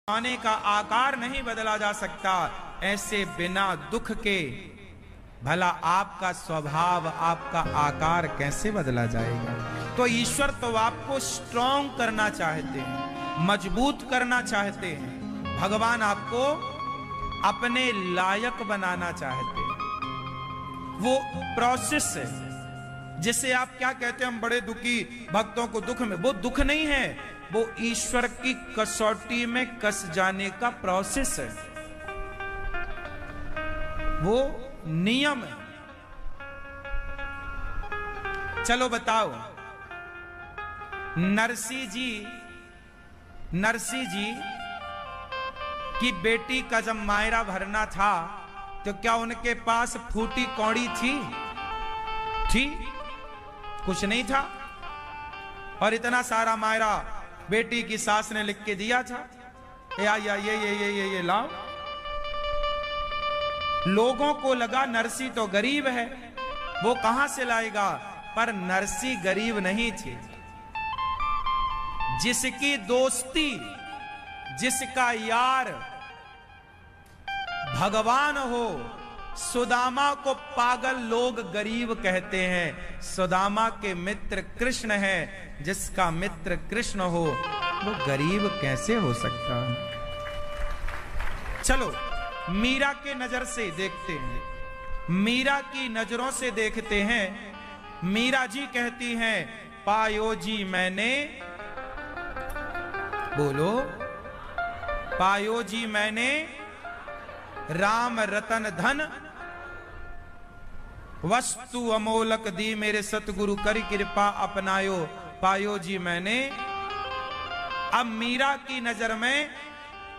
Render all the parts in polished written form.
आने का आकार नहीं बदला जा सकता, ऐसे बिना दुख के भला आपका स्वभाव, आपका आकार कैसे बदला जाएगा। तो ईश्वर तो आपको स्ट्रांग करना चाहते हैं, मजबूत करना चाहते हैं। भगवान आपको अपने लायक बनाना चाहते हैं। वो प्रोसेस है। जिसे आप क्या कहते हैं, हम बड़े दुखी भक्तों को दुख में, वो दुख नहीं है, वो ईश्वर की कसौटी में कस जाने का प्रोसेस है, वो नियम है। चलो बताओ, नरसी जी की बेटी का जब मायरा भरना था तो क्या उनके पास फूटी कौड़ी थी? कुछ नहीं था। और इतना सारा मायरा बेटी की सास ने लिख के दिया था, ये लाओ। लोगों को लगा नरसी तो गरीब है, वो कहां से लाएगा, पर नरसी गरीब नहीं थी। जिसकी दोस्ती, जिसका यार भगवान हो, सुदामा को पागल लोग गरीब कहते हैं, सुदामा के मित्र कृष्ण है, जिसका मित्र कृष्ण हो वो गरीब कैसे हो सकता है। चलो मीरा के नजर से देखते हैं, मीरा की नजरों से देखते हैं। मीरा जी कहती हैं, पायो जी मैंने, बोलो, पायो जी मैंने राम रतन धन, वस्तु अमोलक दी मेरे सतगुरु करी कृपा अपनायो, पायो जी मैंने। अब मीरा की नजर में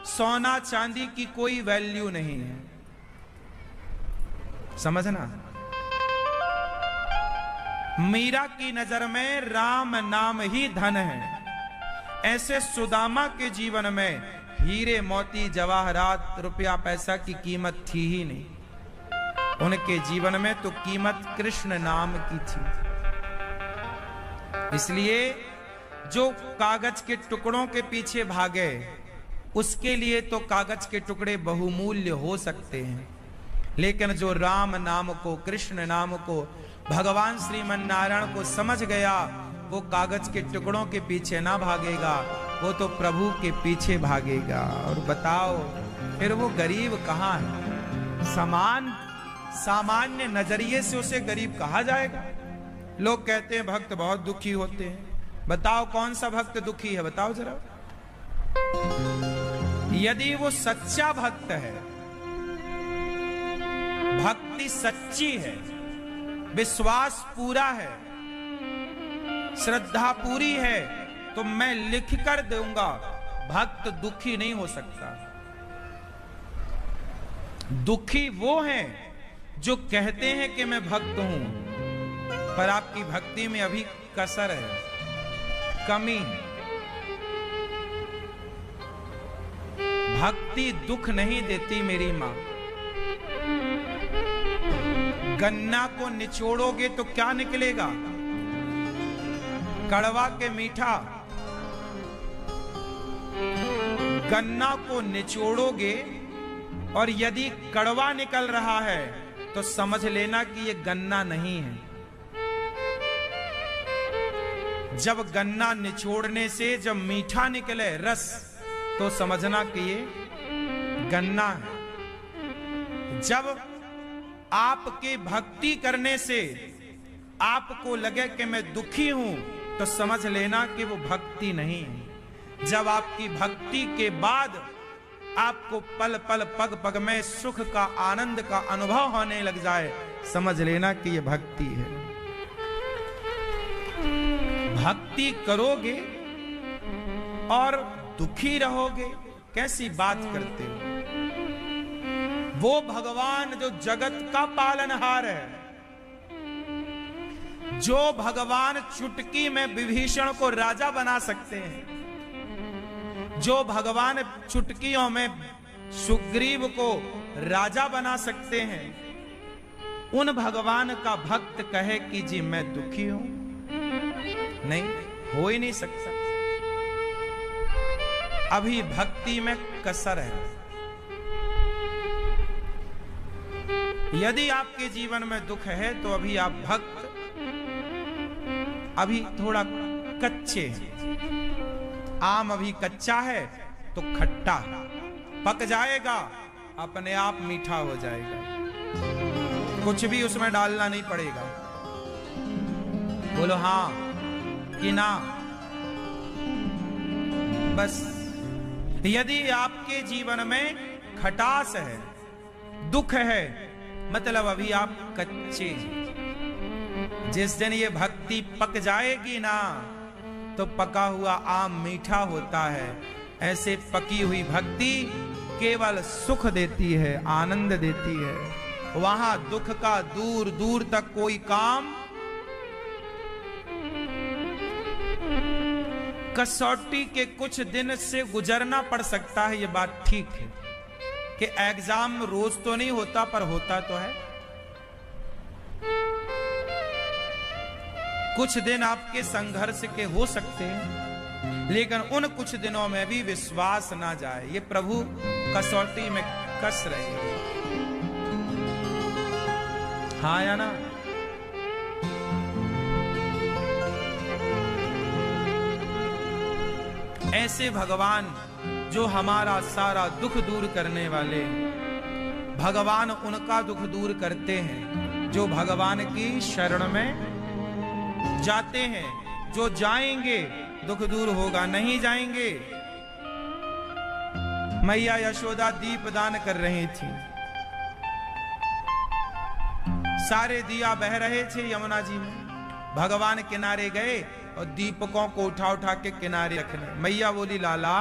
सोना चांदी की कोई वैल्यू नहीं है, समझना। मीरा की नजर में राम नाम ही धन है। ऐसे सुदामा के जीवन में हीरे मोती जवाहरात रुपया पैसा की कीमत थी ही नहीं। उनके जीवन में तो कीमत कृष्ण नाम की थी। इसलिए जो कागज के टुकड़ों के पीछे भागे, उसके लिए तो कागज के टुकड़े बहुमूल्य हो सकते हैं, लेकिन जो राम नाम को, कृष्ण नाम को, भगवान श्रीमन नारायण को समझ गया, वो कागज के टुकड़ों के पीछे ना भागेगा, वो तो प्रभु के पीछे भागेगा। और बताओ फिर वो गरीब कहां है? सामान्य नजरिए से उसे गरीब कहा जाएगा। लोग कहते हैं भक्त बहुत दुखी होते हैं। बताओ कौन सा भक्त दुखी है, बताओ जरा। यदि वो सच्चा भक्त है, भक्ति सच्ची है, विश्वास पूरा है, श्रद्धा पूरी है, तो मैं लिख कर दूंगा, भक्त दुखी नहीं हो सकता। दुखी वो हैं जो कहते हैं कि मैं भक्त हूं, पर आपकी भक्ति में अभी कसर है, कमी। भक्ति दुख नहीं देती मेरी मां। गन्ना को निचोड़ोगे तो क्या निकलेगा? कड़वा के मीठा। गन्ना को निचोड़ोगे और यदि कड़वा निकल रहा है तो समझ लेना कि ये गन्ना नहीं है। जब गन्ना निचोड़ने से जब मीठा निकले रस, तो समझना कि ये गन्ना है। जब आपके भक्ति करने से आपको लगे कि मैं दुखी हूं, तो समझ लेना कि वो भक्ति नहीं है। जब आपकी भक्ति के बाद आपको पल पल पग पग में सुख का, आनंद का अनुभव होने लग जाए, समझ लेना कि ये भक्ति है। भक्ति करोगे और दुखी रहोगे, कैसी बात करते हो? वो भगवान जो जगत का पालनहार है, जो भगवान चुटकी में विभीषण को राजा बना सकते हैं, जो भगवान चुटकियों में सुग्रीव को राजा बना सकते हैं, उन भगवान का भक्त कहे कि जी मैं दुखी हूं, नहीं, हो ही नहीं सकता। अभी भक्ति में कसर है। यदि आपके जीवन में दुख है तो अभी आप भक्त अभी थोड़ा कच्चे हैं। आम अभी कच्चा है तो खट्टा, पक जाएगा अपने आप मीठा हो जाएगा, कुछ भी उसमें डालना नहीं पड़ेगा। बोलो हाँ कि ना? बस यदि आपके जीवन में खटास है, दुख है, मतलब अभी आप कच्चे हैं। जिस दिन ये भक्ति पक जाएगी ना तो पका हुआ आम मीठा होता है। ऐसे पकी हुई भक्ति केवल सुख देती है, आनंद देती है। वहां दुख का दूर दूर तक कोई काम। कसौटी के कुछ दिन से गुजरना पड़ सकता है, ये बात ठीक है कि एग्जाम रोज तो नहीं होता, पर होता तो है। कुछ दिन आपके संघर्ष के हो सकते हैं, लेकिन उन कुछ दिनों में भी विश्वास ना जाए। ये प्रभु कसौटी में कस रहे हैं। हाँ या ना? ऐसे भगवान जो हमारा सारा दुख दूर करने वाले, भगवान उनका दुख दूर करते हैं जो भगवान की शरण में जाते हैं। जो जाएंगे दुख दूर होगा, नहीं जाएंगे। मैया यशोदा दीप दान कर रही थी, सारे दिया बह रहे थे यमुना जी में। भगवान किनारे गए और दीपकों को उठा उठा के किनारे रखने। मैया बोली लाला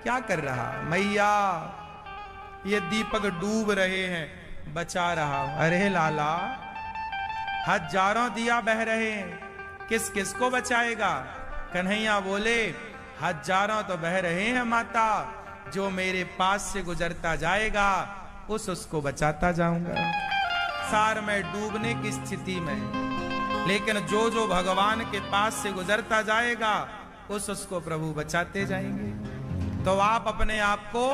क्या कर रहा? मैया ये दीपक डूब रहे हैं, बचा रहा। अरे लाला हजारों दिया बह रहे हैं, किस किस को बचाएगा? कन्हैया बोले हजारों तो बह रहे हैं माता, जो मेरे पास से गुजरता जाएगा उसको बचाता जाऊंगा। सार में डूबने की स्थिति में, लेकिन जो जो भगवान के पास से गुजरता जाएगा उसको प्रभु बचाते जाएंगे। तो आप अपने आप को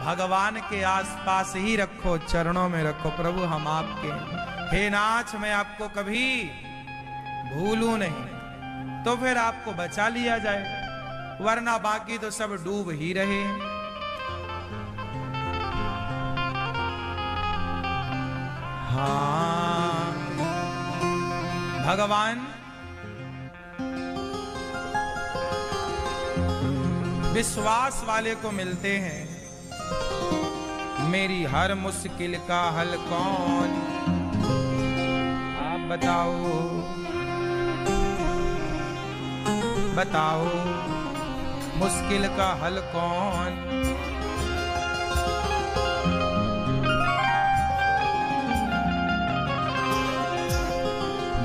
भगवान के आसपास ही रखो, चरणों में रखो। प्रभु हम आपके, हे नाथ मैं आपको कभी भूलूं नहीं, तो फिर आपको बचा लिया जाएगा, वरना बाकी तो सब डूब ही रहे हैं। हाँ भगवान विश्वास वाले को मिलते हैं। मेरी हर मुश्किल का हल कौन, आप बताओ बताओ मुश्किल का हल कौन?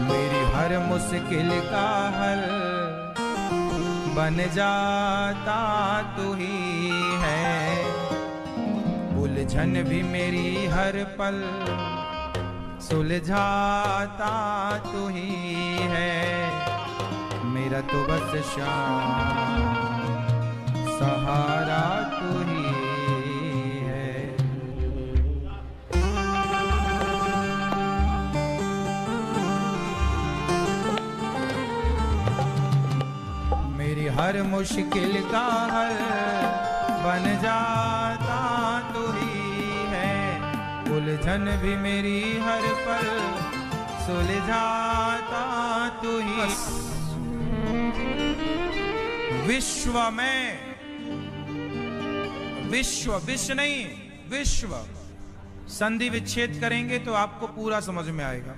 मेरी हर मुश्किल का हल बन जाता तू ही है, उलझन भी मेरी हर पल सुलझाता तू ही है। मेरा तो बस शाम सहारा तू ही है। मेरी हर मुश्किल का हल बन जाता तू ही है, उलझन भी मेरी हर पल सुलझाता तू ही। विश्व में, विश्व विश्व नहीं विश्व, संधि विच्छेद करेंगे तो आपको पूरा समझ में आएगा।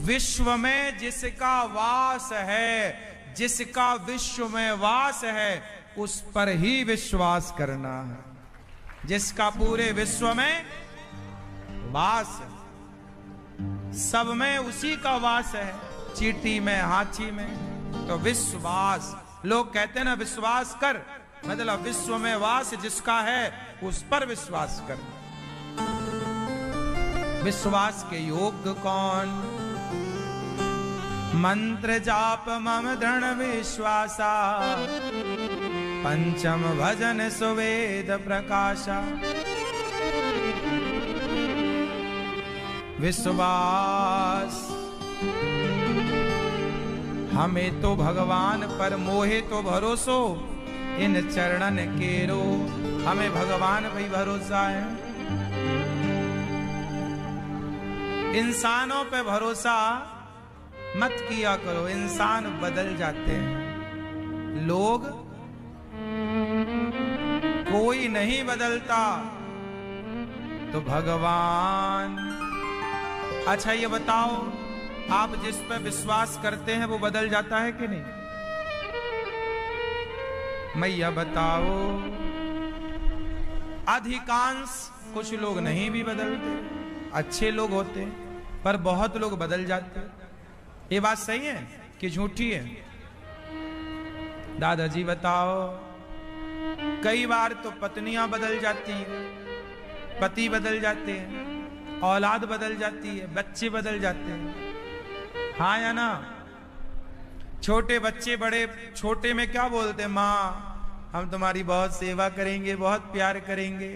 विश्व में जिसका वास है, जिसका विश्व में वास है, उस पर ही विश्वास करना है। जिसका पूरे विश्व में वास है, सब में उसी का वास है, चींटी में हाथी में। तो विश्वास, लोग कहते हैं ना विश्वास कर, मतलब विश्व में वास जिसका है उस पर विश्वास कर। विश्वास के योग्य कौन? मंत्र जाप मम दृढ़ विश्वासा, पंचम भजन सुवेद प्रकाशा। विश्वास हमें तो भगवान पर मोहे तो भरोसो, इन चरणन केरो। हमें भगवान पे भरोसा है, इंसानों पे भरोसा मत किया करो, इंसान बदल जाते हैं। लोग कोई नहीं बदलता तो भगवान। अच्छा ये बताओ, आप जिस पे विश्वास करते हैं वो बदल जाता है कि नहीं? मैया बताओ। अधिकांश, कुछ लोग नहीं भी बदलते, अच्छे लोग होते पर बहुत लोग बदल जाते। ये बात सही है कि झूठी है? दादाजी बताओ। कई बार तो पत्नियां बदल जाती हैं, पति बदल जाते हैं, औलाद बदल जाती है, बच्चे बदल जाते हैं। हाँ या ना? छोटे बच्चे बड़े छोटे में क्या बोलते हैं? माँ हम तुम्हारी बहुत सेवा करेंगे, बहुत प्यार करेंगे।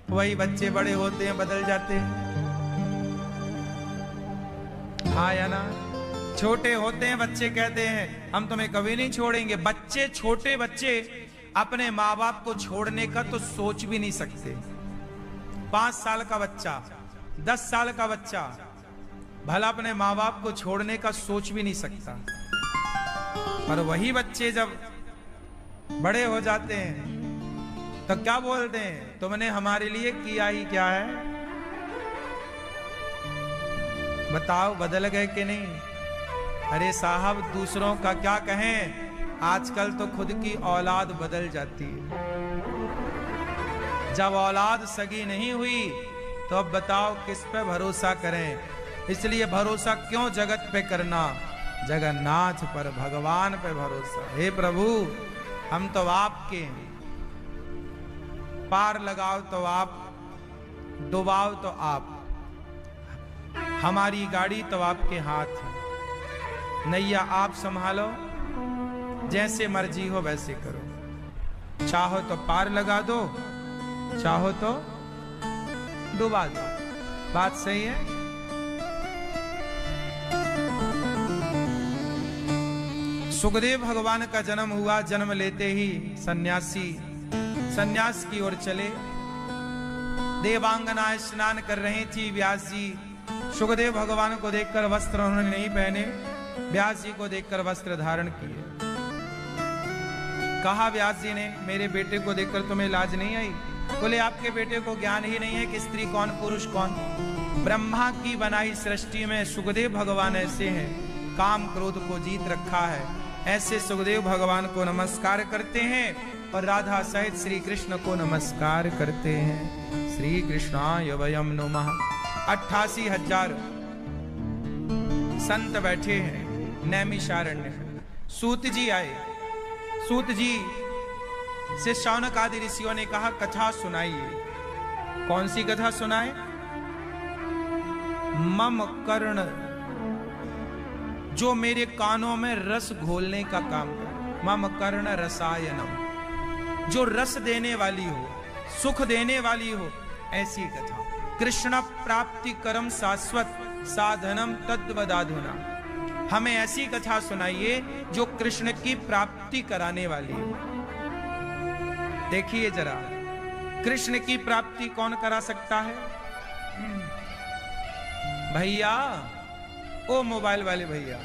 वही बच्चे बड़े होते हैं, बदल जाते हैं। हाँ या ना? छोटे होते हैं बच्चे, कहते हैं हम तुम्हें कभी नहीं छोड़ेंगे। बच्चे, छोटे बच्चे अपने माँ बाप को छोड़ने का तो सोच भी नहीं सकते। 5 साल का बच्चा, 10 साल का बच्चा भला अपने माँ बाप को छोड़ने का सोच भी नहीं सकता। पर वही बच्चे जब बड़े हो जाते हैं तो क्या बोलते हैं? तुमने हमारे लिए किया ही क्या है? बताओ, बदल गए कि नहीं? अरे साहब, दूसरों का क्या कहें, आजकल तो खुद की औलाद बदल जाती है। जब औलाद सगी नहीं हुई तो अब बताओ किस पे भरोसा करें? इसलिए भरोसा क्यों जगत पे करना, जगन्नाथ पर, भगवान पे भरोसा। हे प्रभु, हम तो आपके, पार लगाओ तो आप, डुबाओ तो आप, हमारी गाड़ी तो आपके हाथ है। नैया आप संभालो, जैसे मर्जी हो वैसे करो। चाहो तो पार लगा दो, चाहो तो डुबा दो। बात सही है? सुखदेव भगवान का जन्म हुआ। जन्म लेते ही सन्यासी सन्यास की ओर चले। देवांगना स्नान कर रही थी। व्यास जी सुखदेव भगवान को देखकर वस्त्र उन्होंने नहीं पहने, व्यास जी को देखकर वस्त्र धारण किए। कहा व्यास जी ने, मेरे बेटे को देखकर तुम्हें लाज नहीं आई? बोले आपके बेटे को ज्ञान ही नहीं है कि स्त्री कौन पुरुष कौन। ब्रह्मा की बनाई सृष्टि में सुखदेव भगवान ऐसे हैं, काम क्रोध को जीत रखा है। ऐसे सुखदेव भगवान को नमस्कार करते हैं और राधा सहित श्री कृष्ण को नमस्कार करते हैं। श्री कृष्णाय वयम नमः। 88,000 संत बैठे हैं नैमिषारण्य में। सूत जी आए। सूत जी से शौनक आदि ऋषियों ने कहा कथा सुनाइए। कौन सी कथा सुनाए? मम कर्ण, जो मेरे कानों में रस घोलने का काम करे। मम कर्ण रसायनम, जो रस देने वाली हो, सुख देने वाली हो, ऐसी कथा। कृष्ण प्राप्ति करम शाश्वत साधनम तद्वदाधुना। हमें ऐसी कथा सुनाइए जो कृष्ण की प्राप्ति कराने वाली हो। देखिए जरा, कृष्ण की प्राप्ति कौन करा सकता है? भैया, ओ मोबाइल वाले भैया,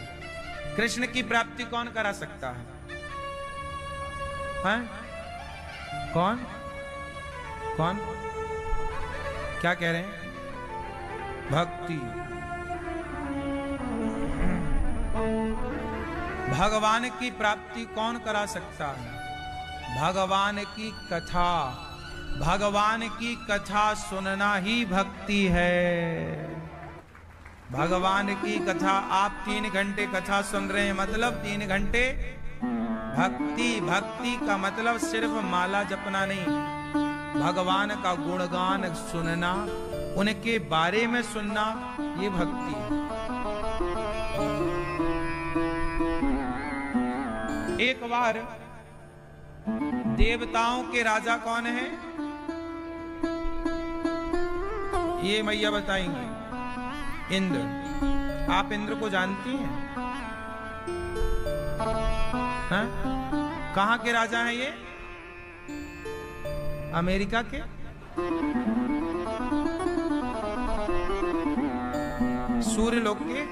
कृष्ण की प्राप्ति कौन करा सकता है? हैं? कौन कौन? क्या कह रहे हैं? भक्ति। भगवान की प्राप्ति कौन करा सकता है? भगवान की कथा। भगवान की कथा सुनना ही भक्ति है। भगवान की कथा, आप 3 घंटे कथा सुन रहे हैं, मतलब 3 घंटे भक्ति। भक्ति का मतलब सिर्फ माला जपना नहीं, भगवान का गुणगान सुनना, उनके बारे में सुनना, ये भक्ति है। एक बार देवताओं के राजा कौन है? ये मैया बताएंगी। इंद्र। आप इंद्र को जानती हैं? हाँ? कहां के राजा हैं ये? अमेरिका के? सूर्यलोक के?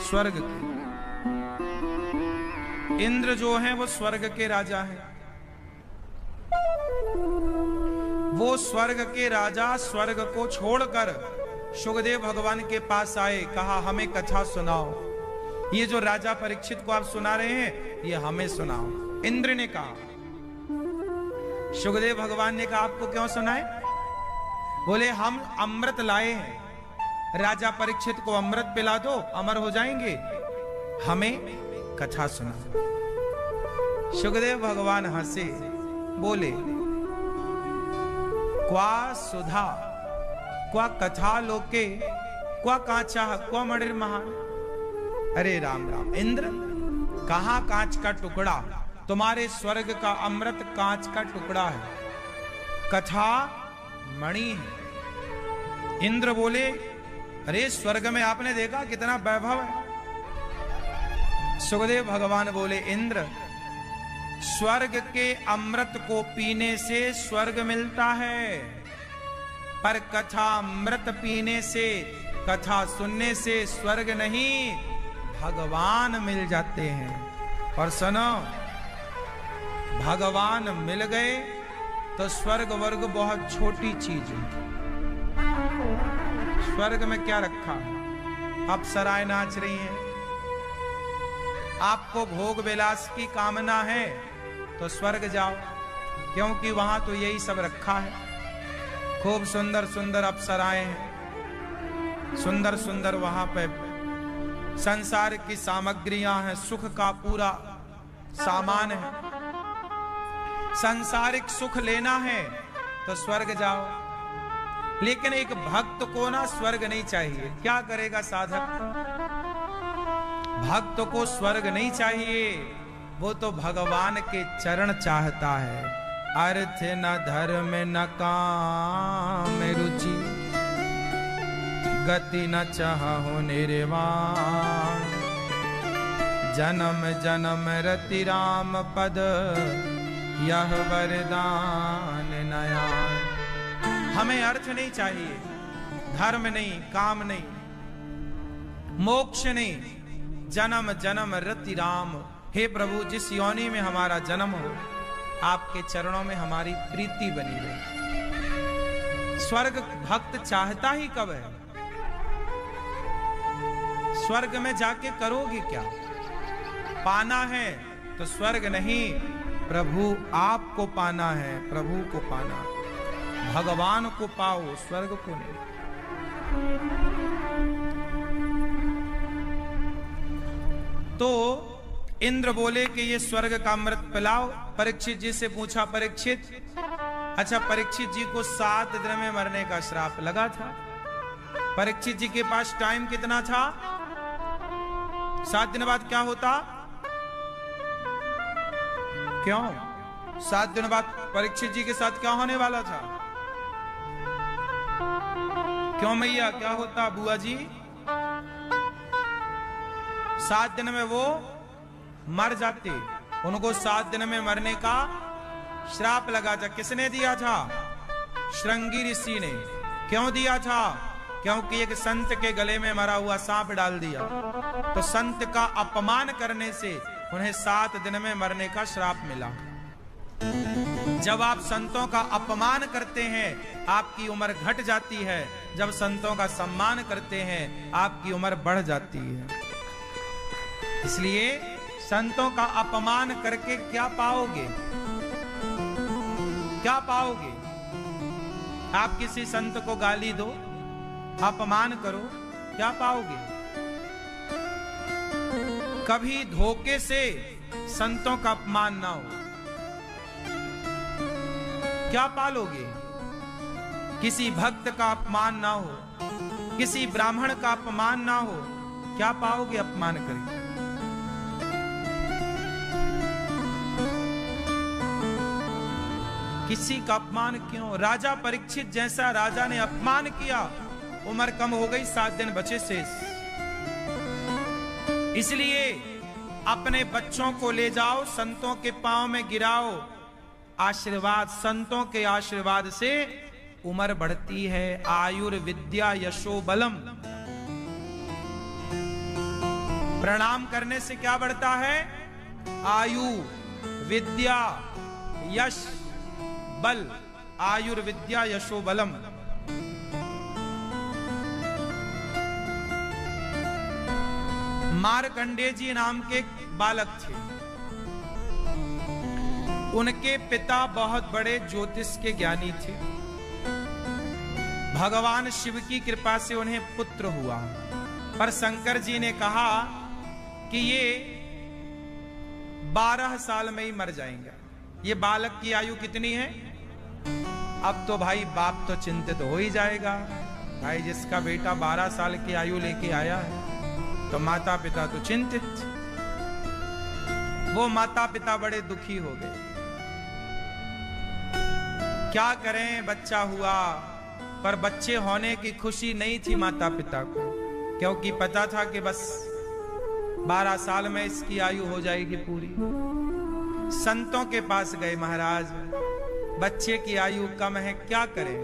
स्वर्ग के? इंद्र जो हैं वो स्वर्ग के राजा हैं। वो स्वर्ग के राजा स्वर्ग को छोड़कर शुकदेव भगवान के पास आए, कहा हमें कथा सुनाओ। ये जो राजा परीक्षित को आप सुना रहे हैं ये हमें सुनाओ। इंद्र ने कहा। शुकदेव भगवान ने कहा आपको क्यों सुनाए? बोले हम अमृत लाए हैं, राजा परीक्षित को अमृत पिला दो, अमर हो जाएंगे, हमें कथा सुना। शुकदेव भगवान हंसे, बोले क्वा सुधा क्वा कथा लोके क्वा कांचा क्वा मणिर महान। अरे राम राम। इंद्र, कहां कांच का टुकड़ा? तुम्हारे स्वर्ग का अमृत कांच का टुकड़ा है, कथा मणि है। इंद्र बोले अरे स्वर्ग में आपने देखा कितना वैभव है। सुखदेव भगवान बोले इंद्र, स्वर्ग के अमृत को पीने से स्वर्ग मिलता है, पर कथा अमृत पीने से, कथा सुनने से स्वर्ग नहीं भगवान मिल जाते हैं। और सुनो, भगवान मिल गए तो स्वर्ग वर्ग बहुत छोटी चीज है। स्वर्ग में क्या रखा? अप्सराएं नाच रही हैं। आपको भोग विलास की कामना है तो स्वर्ग जाओ, क्योंकि वहां तो यही सब रखा है। खूब सुंदर सुंदर अप्सराएं हैं, सुंदर सुंदर वहां पे संसार की सामग्रियां हैं, सुख का पूरा सामान है। सांसारिक सुख लेना है तो स्वर्ग जाओ। लेकिन एक भक्त को ना स्वर्ग नहीं चाहिए। क्या करेगा साधक? भक्त को स्वर्ग नहीं चाहिए, वो तो भगवान के चरण चाहता है। अर्थ न धर्म न काम रुचि, गति न चाहो निर्वाण, जन्म जन्म रति राम पद, यह वरदान नया। हमें अर्थ नहीं चाहिए, धर्म नहीं, काम नहीं, मोक्ष नहीं, जन्म जन्म रति राम। हे प्रभु, जिस योनि में हमारा जन्म हो, आपके चरणों में हमारी प्रीति बनी रहे। स्वर्ग भक्त चाहता ही कब है? स्वर्ग में जाके करोगे क्या? पाना है तो स्वर्ग नहीं, प्रभु आपको पाना है, प्रभु को पाना, भगवान को पाओ, स्वर्ग को नहीं। तो इंद्र बोले कि ये स्वर्ग का अमृत पिलाओ। परीक्षित जी से पूछा, परीक्षित, अच्छा परीक्षित जी को 7 दिन में मरने का श्राप लगा था। परीक्षित जी के पास टाइम कितना था? 7 दिन बाद क्या होता? क्यों 7 दिन बाद परीक्षित जी के साथ क्या होने वाला था? क्यों मैया, क्या होता बुआ जी? 7 दिन में वो मर जाते। उनको 7 दिन में मरने का श्राप लगा था। किसने दिया था? श्रृंगी ऋषि ने। क्यों दिया था? क्योंकि एक संत के गले में मरा हुआ सांप डाल दिया, तो संत का अपमान करने से उन्हें 7 दिन में मरने का श्राप मिला। जब आप संतों का अपमान करते हैं आपकी उम्र घट जाती है, जब संतों का सम्मान करते हैं आपकी उम्र बढ़ जाती है। इसलिए संतों का अपमान करके क्या पाओगे? क्या पाओगे? आप किसी संत को गाली दो, अपमान करो, क्या पाओगे? कभी धोखे से संतों का अपमान ना हो, क्या पालोगे? किसी भक्त का अपमान ना हो, किसी ब्राह्मण का अपमान ना हो, क्या पाओगे अपमान करके? किसी का अपमान क्यों? राजा परीक्षित जैसा राजा ने अपमान किया, उम्र कम हो गई, 7 दिन बचे शेष। इसलिए अपने बच्चों को ले जाओ, संतों के पांव में गिराओ, आशीर्वाद, संतों के आशीर्वाद से उम्र बढ़ती है। आयुर्विद्या यशो बलम, प्रणाम करने से क्या बढ़ता है? आयु, विद्या, यश, बल। आयुर्विद्या यशो बलम। मार्कंडेय जी नाम के बालक थे। उनके पिता बहुत बड़े ज्योतिष के ज्ञानी थे। भगवान शिव की कृपा से उन्हें पुत्र हुआ, पर शंकर जी ने कहा कि ये 12 साल में ही मर जाएंगे। ये बालक की आयु कितनी है? अब तो भाई बाप तो चिंतित हो ही जाएगा। भाई जिसका बेटा 12 साल की आयु लेके आया है, तो माता पिता तो चिंतित। वो माता पिता बड़े दुखी हो गए। क्या करें, बच्चा हुआ, पर बच्चे होने की खुशी नहीं थी माता पिता को, क्योंकि पता था कि बस 12 साल में इसकी आयु हो जाएगी पूरी। संतों के पास गए, महाराज बच्चे की आयु कम है, क्या करें?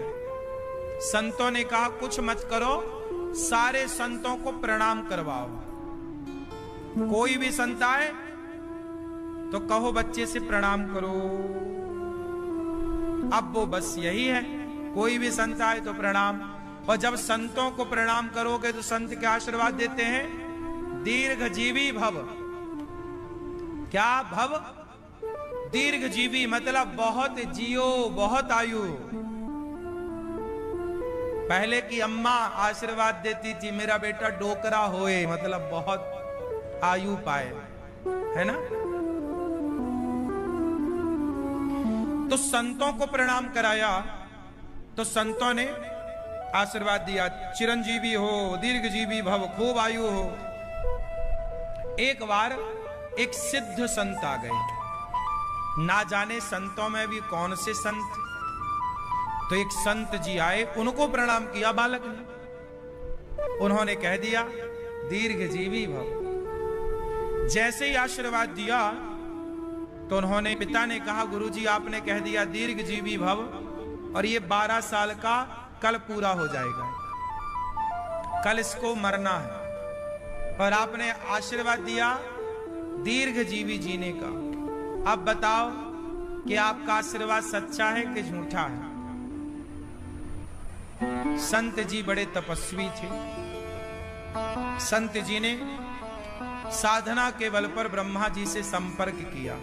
संतों ने कहा कुछ मत करो, सारे संतों को प्रणाम करवाओ। कोई भी संत आए तो कहो बच्चे से प्रणाम करो। अब वो बस यही है, कोई भी संत आए तो प्रणाम। और जब संतों को प्रणाम करोगे तो संत के आशीर्वाद देते हैं, दीर्घजीवी भव। क्या भव? दीर्घजीवी, मतलब बहुत जियो, बहुत आयु। पहले की अम्मा आशीर्वाद देती थी, मेरा बेटा डोकरा होए, मतलब बहुत आयु पाए, है ना? तो संतों को प्रणाम कराया तो संतों ने आशीर्वाद दिया, चिरंजीवी हो, दीर्घजीवी भव, खूब आयु हो। एक बार एक सिद्ध संत आ गए, ना जाने संतों में भी कौन से संत। तो एक संत जी आए, उनको प्रणाम किया बालक ने। उन्होंने कह दिया दीर्घजीवी भव। जैसे ही आशीर्वाद दिया तो उन्होंने, पिता ने कहा गुरुजी आपने कह दिया दीर्घजीवी भव, और ये 12 साल का कल पूरा हो जाएगा, कल इसको मरना है, और आपने आशीर्वाद दिया दीर्घजीवी जीने का। अब बताओ कि आपका आशीर्वाद सच्चा है कि झूठा है? संत जी बड़े तपस्वी थे। संत जी ने साधना के बल पर ब्रह्मा जी से संपर्क किया।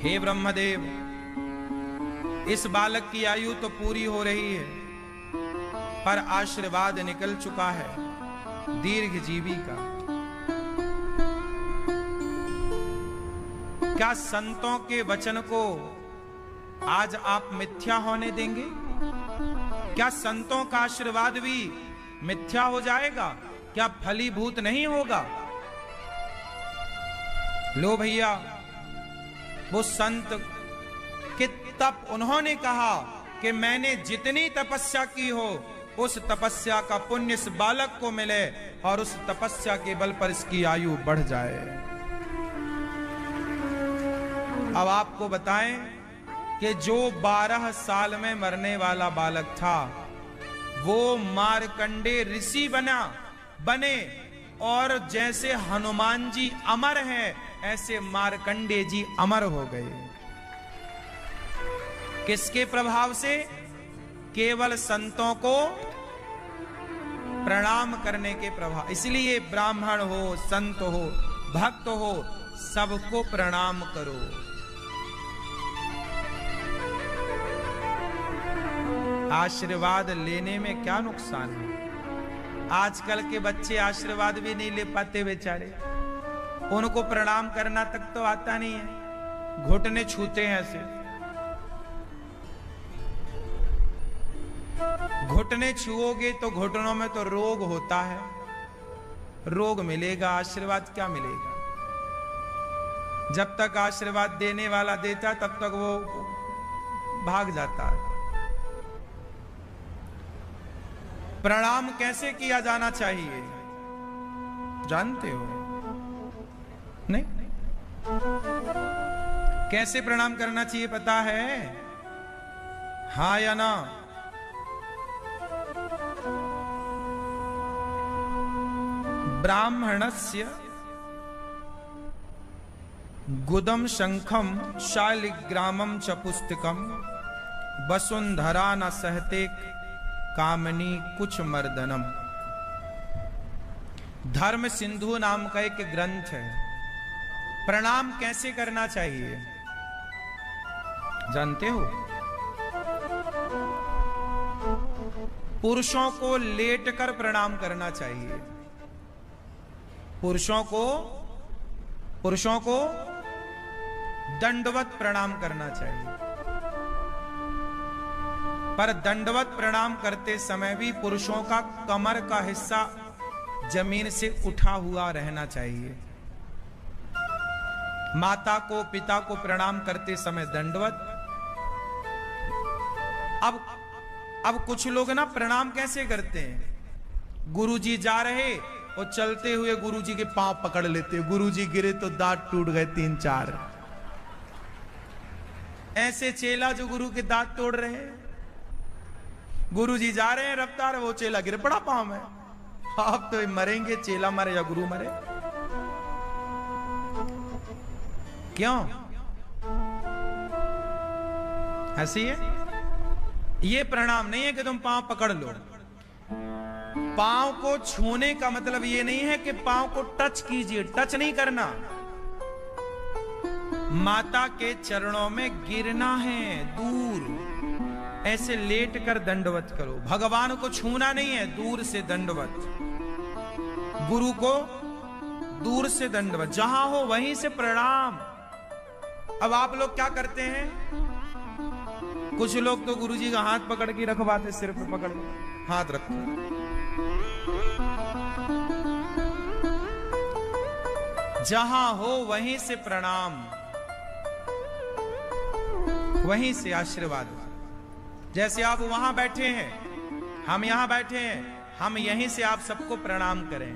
हे ब्रह्मदेव, इस बालक की आयु तो पूरी हो रही है, पर आशीर्वाद निकल चुका है दीर्घजीवी का। क्या संतों के वचन को आज आप मिथ्या होने देंगे? क्या संतों का आशीर्वाद भी मिथ्या हो जाएगा? क्या फलीभूत नहीं होगा? लो भैया, वो संत के तप, उन्होंने कहा कि मैंने जितनी तपस्या की हो उस तपस्या का पुण्य इस बालक को मिले और उस तपस्या के बल पर इसकी आयु बढ़ जाए। अब आपको बताएं कि जो 12 साल में मरने वाला बालक था वो मार्कंडेय ऋषि बने, और जैसे हनुमान जी अमर हैं ऐसे मार्कंडेय जी अमर हो गए। किसके प्रभाव से? केवल संतों को प्रणाम करने के प्रभाव। इसलिए ब्राह्मण हो, संत हो, भक्त हो, सबको प्रणाम करो। आशीर्वाद लेने में क्या नुकसान है? आजकल के बच्चे आशीर्वाद भी नहीं ले पाते बेचारे, उनको प्रणाम करना तक तो आता नहीं है, घुटने छूते हैं ऐसे। घुटने छुओगे तो घुटनों में तो रोग होता है, रोग मिलेगा, आशीर्वाद क्या मिलेगा? जब तक आशीर्वाद देने वाला देता तब तक वो भाग जाता है। प्रणाम कैसे किया जाना चाहिए जानते हो? नहीं? कैसे प्रणाम करना चाहिए पता है? हाँ या ना? ब्राह्मणस्य गुदम शंखम शालिग्रामम च पुस्तकम वसुंधरा न सहते कामनी कुछ मर्दनम। धर्म सिंधु नाम का एक ग्रंथ है। प्रणाम कैसे करना चाहिए जानते हो? पुरुषों को लेटकर प्रणाम करना चाहिए। पुरुषों को दंडवत प्रणाम करना चाहिए। पर दंडवत प्रणाम करते समय भी पुरुषों का कमर का हिस्सा जमीन से उठा हुआ रहना चाहिए। माता को पिता को प्रणाम करते समय दंडवत। अब कुछ लोग ना प्रणाम कैसे करते हैं? गुरुजी जा रहे और चलते हुए गुरुजी के पांव पकड़ लेते। गुरुजी गिरे तो दांत टूट गए 3-4। ऐसे चेला जो गुरु के दांत तोड़ रहे हैं। गुरुजी जा रहे हैं रफ्तार, वो चेला गिर पड़ा पांव में। आप तो मरेंगे, चेला मरे या गुरु मरे। क्यों ऐसी है? ये प्रणाम नहीं है कि तुम पांव पकड़ लो। पांव को छूने का मतलब ये नहीं है कि पांव को टच कीजिए, टच नहीं करना। माता के चरणों में गिरना है दूर। ऐसे लेट कर दंडवत करो। भगवान को छूना नहीं है, दूर से दंडवत। गुरु को दूर से दंडवत। जहां हो वहीं से प्रणाम। अब आप लोग क्या करते हैं? कुछ लोग तो गुरुजी का हाथ पकड़ के रखवाते, सिर पे पकड़ के हाथ रखो। जहां हो वहीं से प्रणाम, वहीं से आशीर्वाद। जैसे आप वहां बैठे हैं, हम यहां बैठे हैं, हम यहीं से आप सबको प्रणाम करें।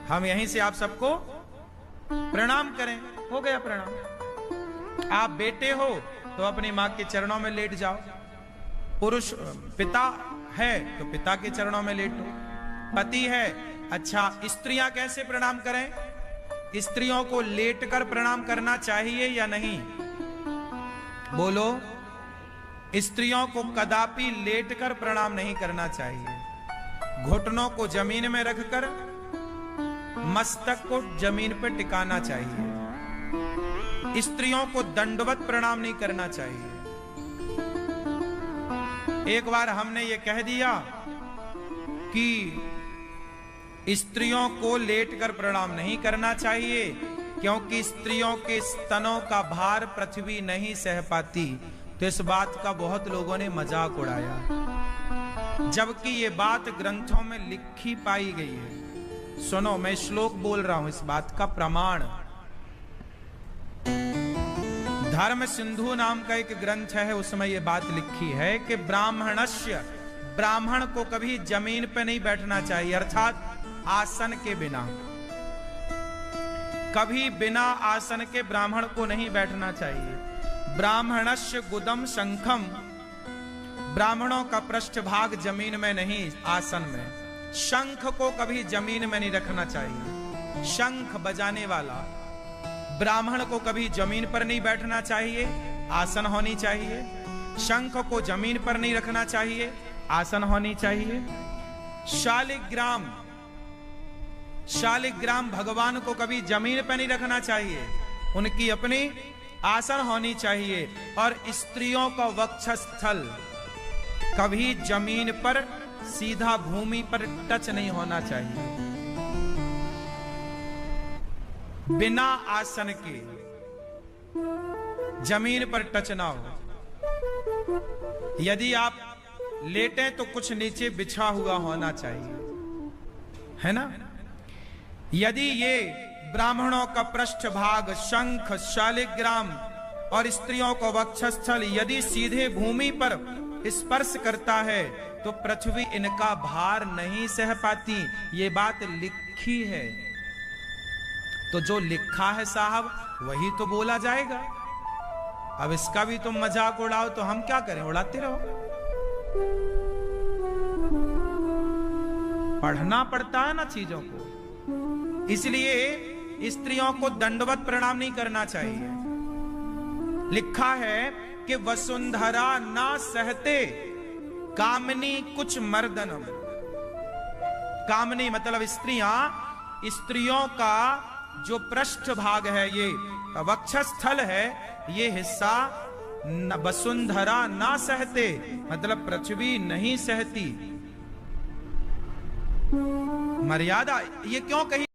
हम यहीं से आप सबको प्रणाम करें। हो गया प्रणाम। आप बेटे हो तो अपनी मां के चरणों में लेट जाओ। पुरुष पिता है तो पिता के चरणों में लेटो। पति है। अच्छा, स्त्रियां कैसे प्रणाम करें? स्त्रियों को लेटकर प्रणाम करना चाहिए या नहीं? बोलो। स्त्रियों को कदापि लेटकर प्रणाम नहीं करना चाहिए। घुटनों को जमीन में रखकर मस्तक को जमीन पर टिकाना चाहिए। स्त्रियों को दंडवत प्रणाम नहीं करना चाहिए। एक बार हमने ये कह दिया कि स्त्रियों को लेटकर प्रणाम नहीं करना चाहिए क्योंकि स्त्रियों के स्तनों का भार पृथ्वी नहीं सह पाती। तो इस बात का बहुत लोगों ने मजाक उड़ाया, जबकि ये बात ग्रंथों में लिखी पाई गई है। सुनो, मैं श्लोक बोल रहा हूं इस बात का प्रमाण। धर्म सिंधु नाम का एक ग्रंथ है, उसमें यह बात लिखी है कि ब्राह्मण को कभी जमीन पे नहीं बैठना चाहिए, अर्थात आसन के बिना। कभी बिना आसन के ब्राह्मण को नहीं बैठना चाहिए। ब्राह्मणस्य गुदम शंखम, ब्राह्मणों का पृष्ठभाग जमीन में नहीं, आसन में। शंख को कभी जमीन में नहीं रखना चाहिए। शंख बजाने वाला ब्राह्मण को कभी जमीन पर नहीं बैठना चाहिए, आसन होनी चाहिए। शंख को जमीन पर नहीं रखना चाहिए, आसन होनी चाहिए। शालिग्राम भगवान को कभी जमीन पर नहीं रखना चाहिए, उनकी अपनी आसन होनी चाहिए। और स्त्रियों का वक्षस्थल कभी जमीन पर, सीधा भूमि पर टच नहीं होना चाहिए। बिना आसन के जमीन पर टच ना हो। यदि आप लेटे तो कुछ नीचे बिछा हुआ होना चाहिए, है ना? यदि ये ब्राह्मणों का पृष्ठभाग शंख, शालिग्राम और स्त्रियों को वक्षस्थल यदि सीधे भूमि पर स्पर्श करता है तो पृथ्वी इनका भार नहीं सह पाती। ये बात लिखी है, तो जो लिखा है साहब वही तो बोला जाएगा। अब इसका भी तुम मजाक उड़ाओ तो हम क्या करें, उड़ाते रहो। पढ़ना पड़ता है ना चीजों को, इसलिए स्त्रियों को दंडवत प्रणाम नहीं करना चाहिए। लिखा है कि वसुंधरा ना सहते कामनी कुछ मर्दनम। कामनी मतलब स्त्रियों का जो पृष्ठ भाग है, ये वक्षस्थल है, ये हिस्सा वसुंधरा ना सहते मतलब पृथ्वी नहीं सहती। मर्यादा ये क्यों कही?